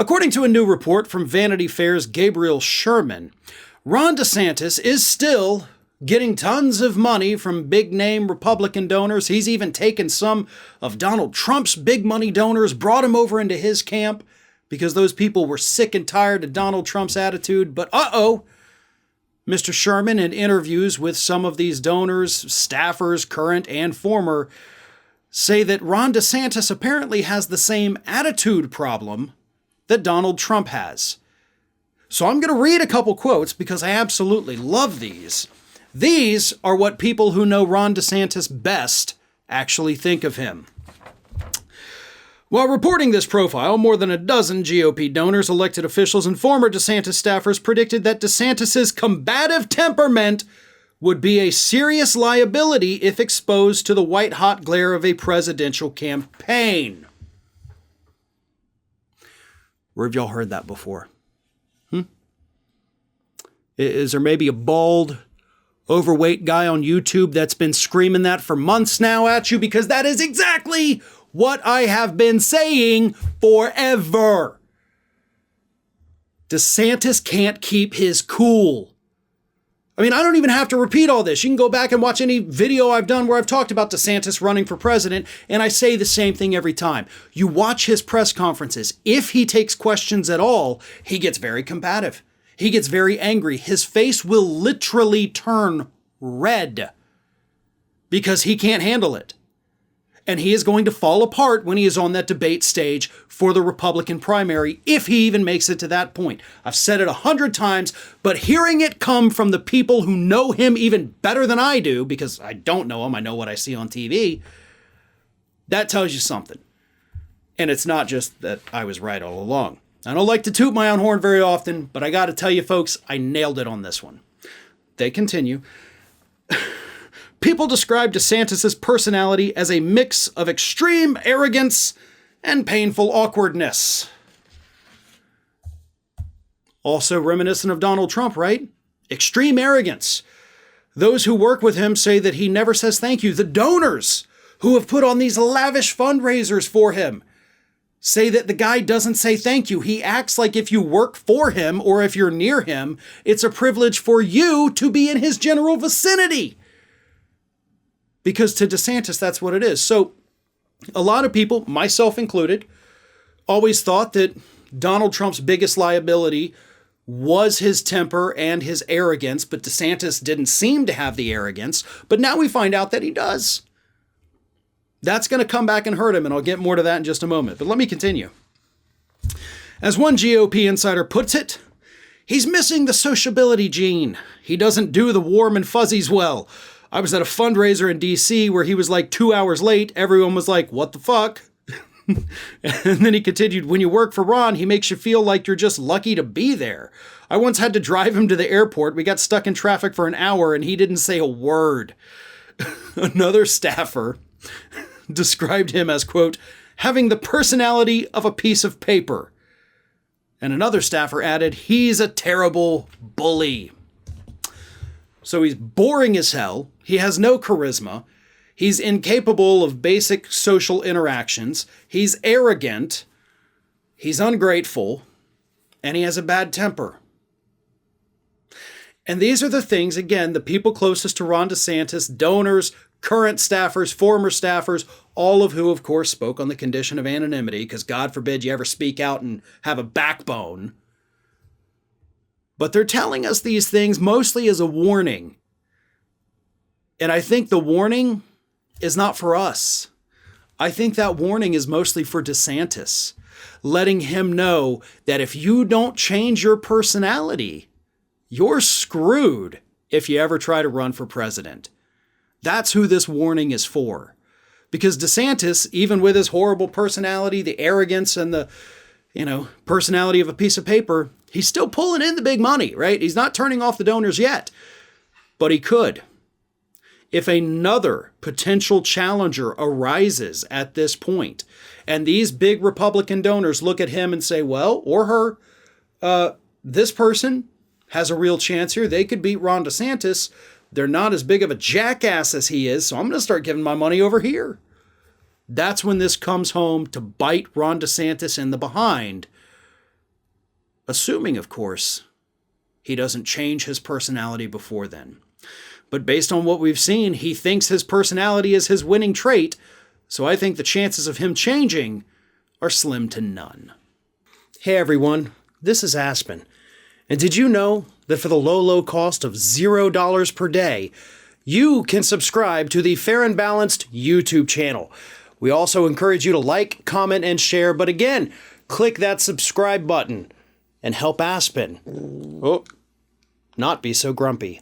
According to a new report from Vanity Fair's Gabriel Sherman, Ron DeSantis is still getting tons of money from big-name Republican donors. He's even taken some of Donald Trump's big money donors, brought him over into his camp because those people were sick and tired of Donald Trump's attitude. But Mr. Sherman, in interviews with some of these donors, staffers, current and former, say that Ron DeSantis apparently has the same attitude problem that Donald Trump has. So I'm going to read a couple quotes because I absolutely love these. These are what people who know Ron DeSantis best actually think of him. While reporting this profile, more than a dozen GOP donors, elected officials, and former DeSantis staffers predicted that DeSantis's combative temperament would be a serious liability if exposed to the white-hot glare of a presidential campaign. Where have y'all heard that before? Is there maybe a bald, overweight guy on YouTube that's been screaming that for months now at you? Because that is exactly what I have been saying forever. DeSantis can't keep his cool. I mean, I don't even have to repeat all this. You can go back and watch any video I've done where I've talked about DeSantis running for president, and I say the same thing every time. You watch his press conferences. If he takes questions at all, he gets very combative. He gets very angry. His face will literally turn red because he can't handle it. And he is going to fall apart when he is on that debate stage for the Republican primary, if he even makes it to that point. I've said it 100 times, but hearing it come from the people who know him even better than I do, because I don't know him, I know what I see on TV, that tells you something. And it's not just that I was right all along. I don't like to toot my own horn very often, but I got to tell you folks, I nailed it on this one. They continue. People describe DeSantis' personality as a mix of extreme arrogance and painful awkwardness. Also reminiscent of Donald Trump, right? Extreme arrogance. Those who work with him say that he never says thank you. The donors who have put on these lavish fundraisers for him say that the guy doesn't say thank you. He acts like if you work for him or if you're near him, it's a privilege for you to be in his general vicinity. Because to DeSantis, that's what it is. So a lot of people, myself included, always thought that Donald Trump's biggest liability was his temper and his arrogance, but DeSantis didn't seem to have the arrogance. But now we find out that he does. That's going to come back and hurt him, and I'll get more to that in just a moment. But let me continue. As one GOP insider puts it, he's missing the sociability gene. He doesn't do the warm and fuzzies well. I was at a fundraiser in D.C. where he was like 2 hours late. Everyone was like, what the fuck? And then he continued, when you work for Ron, he makes you feel like you're just lucky to be there. I once had to drive him to the airport. We got stuck in traffic for an hour and he didn't say a word. Another staffer described him as, quote, having the personality of a piece of paper. And another staffer added, he's a terrible bully. So he's boring as hell. He has no charisma. He's incapable of basic social interactions. He's arrogant. He's ungrateful. And he has a bad temper. And these are the things, again, the people closest to Ron DeSantis, donors, current staffers, former staffers, all of who, of course, spoke on the condition of anonymity, because God forbid you ever speak out and have a backbone. But they're telling us these things mostly as a warning. And I think the warning is not for us. I think that warning is mostly for DeSantis, letting him know that if you don't change your personality, you're screwed if you ever try to run for president. That's who this warning is for. Because DeSantis, even with his horrible personality, the arrogance and the, personality of a piece of paper, he's still pulling in the big money, right? He's not turning off the donors yet, but he could. If another potential challenger arises at this point, and these big Republican donors look at him and say, well, or her, this person has a real chance here. They could beat Ron DeSantis. They're not as big of a jackass as he is, so I'm going to start giving my money over here. That's when this comes home to bite Ron DeSantis in the behind, Assuming, of course, he doesn't change his personality before then. But based on what we've seen, he thinks his personality is his winning trait, so I think the chances of him changing are slim to none. Hey everyone, this is Aspen. And did you know that for the low cost of $0 per day, you can subscribe to the Fair and Balanced YouTube channel? We also encourage you to like, comment, and share, but again, click that subscribe button and help Aspen not be so grumpy.